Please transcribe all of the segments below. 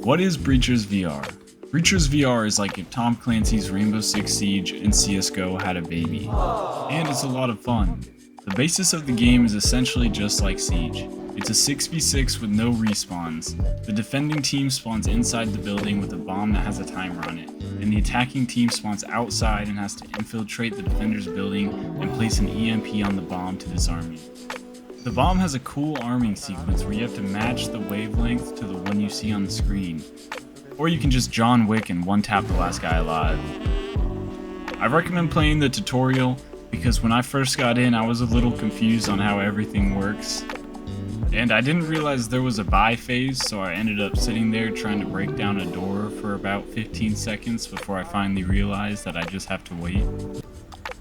What is Breachers VR? Breachers VR is like if Tom Clancy's Rainbow Six Siege and CSGO had a baby. And it's a lot of fun. The basis of the game is essentially just like Siege. It's a 6v6 with no respawns. The defending team spawns inside the building with a bomb that has a timer on it, and the attacking team spawns outside and has to infiltrate the defender's building and place an EMP on the bomb to disarm it. The bomb has a cool arming sequence where you have to match the wavelength to the one you see on the screen. Or you can just John Wick and one-tap the last guy alive. I recommend playing the tutorial because when I first got in I was a little confused on how everything works. And I didn't realize there was a buy phase, so I ended up sitting there trying to break down a door for about 15 seconds before I finally realized that I just have to wait.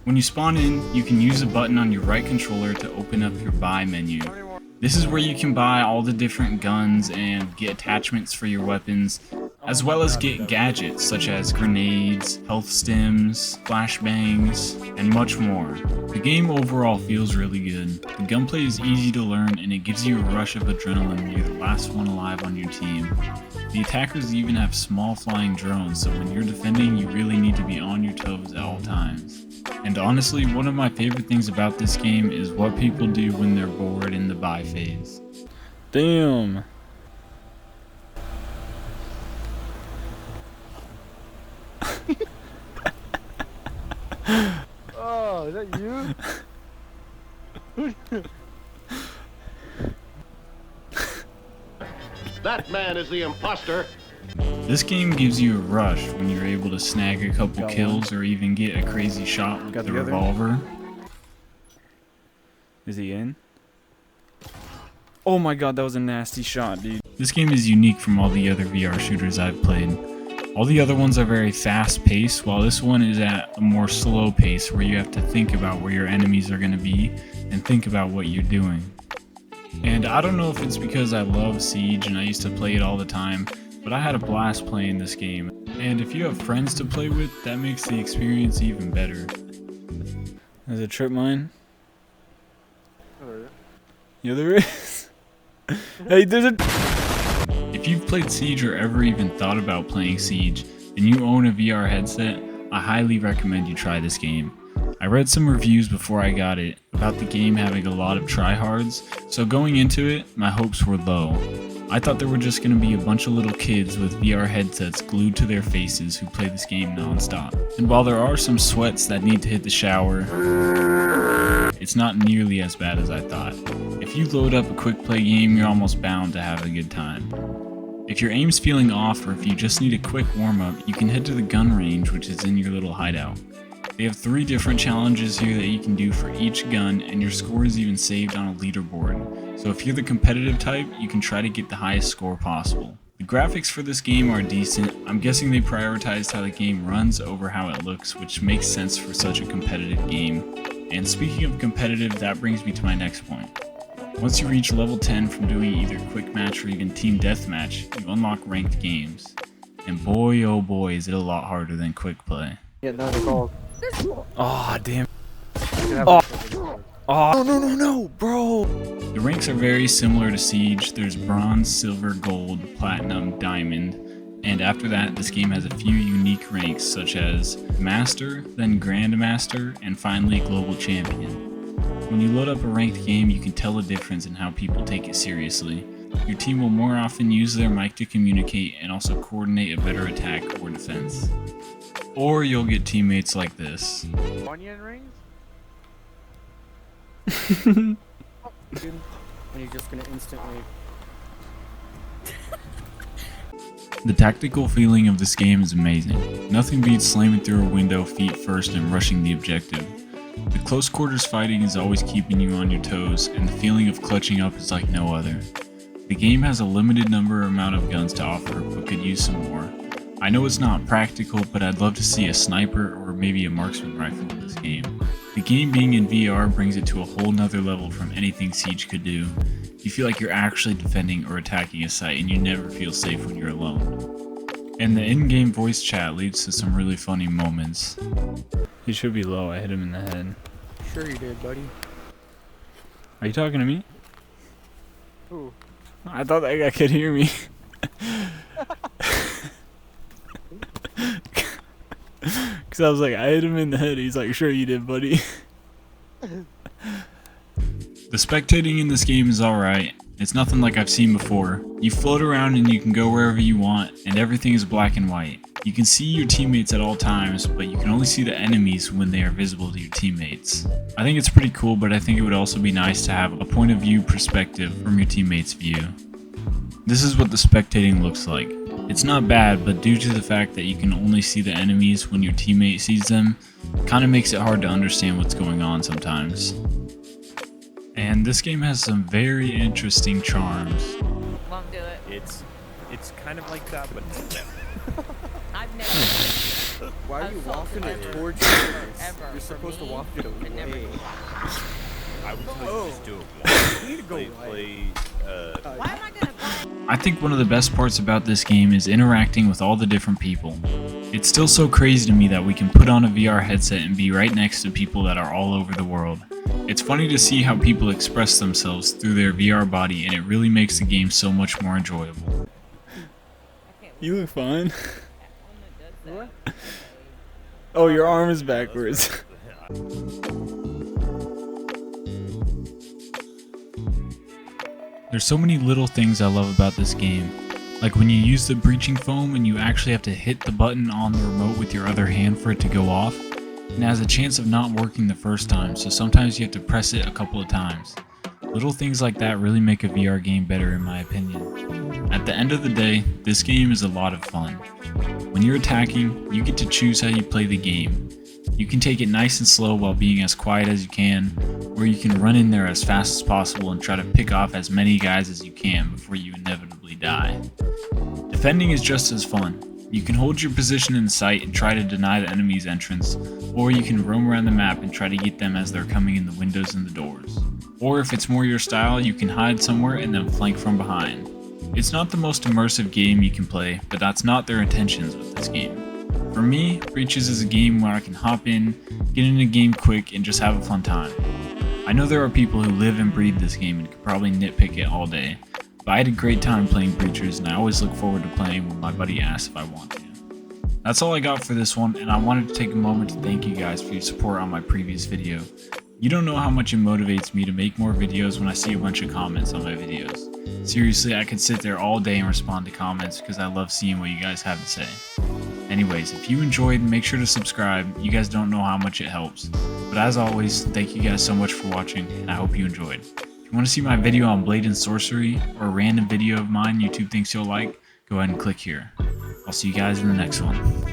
When you spawn in, you can use a button on your right controller to open up your buy menu. This is where you can buy all the different guns and get attachments for your weapons, as well as get gadgets such as grenades, health stims, flashbangs, and much more. The game overall feels really good. The gunplay is easy to learn and it gives you a rush of adrenaline when you're the last one alive on your team. The attackers even have small flying drones, so when you're defending you really need to be on your toes at all times. And honestly, one of my favorite things about this game is what people do when they're bored in the buy phase. Damn! Oh, is that you? That man is the imposter. This game gives you a rush when you're able to snag a couple kills or even get a crazy shot with the revolver. Is he in? Oh my god, that was a nasty shot, dude. This game is unique from all the other VR shooters I've played. All the other ones are very fast paced, while this one is at a more slow pace where you have to think about where your enemies are going to be and think about what you're doing. And I don't know if it's because I love Siege and I used to play it all the time, but I had a blast playing this game. And if you have friends to play with, that makes the experience even better. There's a trip mine. Oh, Yeah, there is. Hey, there's a... If you've played Siege or ever even thought about playing Siege, and you own a VR headset, I highly recommend you try this game. I read some reviews before I got it about the game having a lot of tryhards, so going into it, my hopes were low. I thought there were just going to be a bunch of little kids with VR headsets glued to their faces who play this game non-stop. And while there are some sweats that need to hit the shower, it's not nearly as bad as I thought. If you load up a quick play game, you're almost bound to have a good time. If your aim's feeling off or if you just need a quick warm-up, you can head to the gun range which is in your little hideout. They have 3 different challenges here that you can do for each gun, and your score is even saved on a leaderboard. So if you're the competitive type, you can try to get the highest score possible. The graphics for this game are decent. I'm guessing they prioritized how the game runs over how it looks, which makes sense for such a competitive game. And speaking of competitive, that brings me to my next point. Once you reach level 10 from doing either quick match or even team deathmatch, you unlock ranked games. And boy oh boy is it a lot harder than quick play. yeah, no, they're called. Oh, damn. Oh. Oh, no, bro. The ranks are very similar to Siege. There's bronze, silver, gold, platinum, diamond, and after that this game has a few unique ranks such as master, then grandmaster, and finally global champion. When you load up a ranked game, you can tell a difference in how people take it seriously. Your team will more often use their mic to communicate and also coordinate a better attack or defense. Or you'll get teammates like this. Onion rings? And you're just gonna instantly... The tactical feeling of this game is amazing. Nothing beats slamming through a window feet first and rushing the objective. The close quarters fighting is always keeping you on your toes, and the feeling of clutching up is like no other. The game has a limited amount of guns to offer, but could use some more. I know it's not practical, but I'd love to see a sniper or maybe a marksman rifle in this game. The game being in VR brings it to a whole nother level from anything Siege could do. You feel like you're actually defending or attacking a site and you never feel safe when you're alone. And the in-game voice chat leads to some really funny moments. He should be low, I hit him in the head. Sure you did, buddy. Are you talking to me? Ooh. I thought that guy could hear me. Cause I was like, I hit him in the head. He's like, sure you did, buddy. The spectating in this game is alright. It's nothing like I've seen before. You float around and you can go wherever you want, and everything is black and white. You can see your teammates at all times, but you can only see the enemies when they are visible to your teammates. I think it's pretty cool, but I think it would also be nice to have a point of view perspective from your teammates' view. This is what the spectating looks like. It's not bad, but due to the fact that you can only see the enemies when your teammate sees them, it kind of makes it hard to understand what's going on sometimes. And this game has some very interesting charms. Won't do it. It's kind of like that, but I've never. Why are you Assault walking it ever. towards you? Ever. You're supposed to For me, walk it I never away. do that. I would tell Oh. you just do it once. You need to go Play, Why am I gonna buy? I think one of the best parts about this game is interacting with all the different people. It's still so crazy to me that we can put on a VR headset and be right next to people that are all over the world. It's funny to see how people express themselves through their VR body, and it really makes the game so much more enjoyable. You look fine. What? Oh, your arm is backwards. There's so many little things I love about this game. Like when you use the breaching foam and you actually have to hit the button on the remote with your other hand for it to go off. And it has a chance of not working the first time, so sometimes you have to press it a couple of times. Little things like that really make a VR game better in my opinion. At the end of the day, this game is a lot of fun. When you're attacking, you get to choose how you play the game. You can take it nice and slow while being as quiet as you can, or you can run in there as fast as possible and try to pick off as many guys as you can before you inevitably die. Defending is just as fun. You can hold your position in sight and try to deny the enemy's entrance, or you can roam around the map and try to get them as they're coming in the windows and the doors. Or if it's more your style, you can hide somewhere and then flank from behind. It's not the most immersive game you can play, but that's not their intentions with this game. For me, Breaches is a game where I can hop in, get in a game quick, and just have a fun time. I know there are people who live and breathe this game and could probably nitpick it all day, but I had a great time playing Breachers, and I always look forward to playing when my buddy asks if I want to. That's all I got for this one, and I wanted to take a moment to thank you guys for your support on my previous video. You don't know how much it motivates me to make more videos when I see a bunch of comments on my videos. Seriously, I could sit there all day and respond to comments because I love seeing what you guys have to say. Anyways, if you enjoyed, make sure to subscribe. You guys don't know how much it helps. But as always, thank you guys so much for watching, and I hope you enjoyed. If you want to see my video on Blade and Sorcery, or a random video of mine YouTube thinks you'll like, go ahead and click here. I'll see you guys in the next one.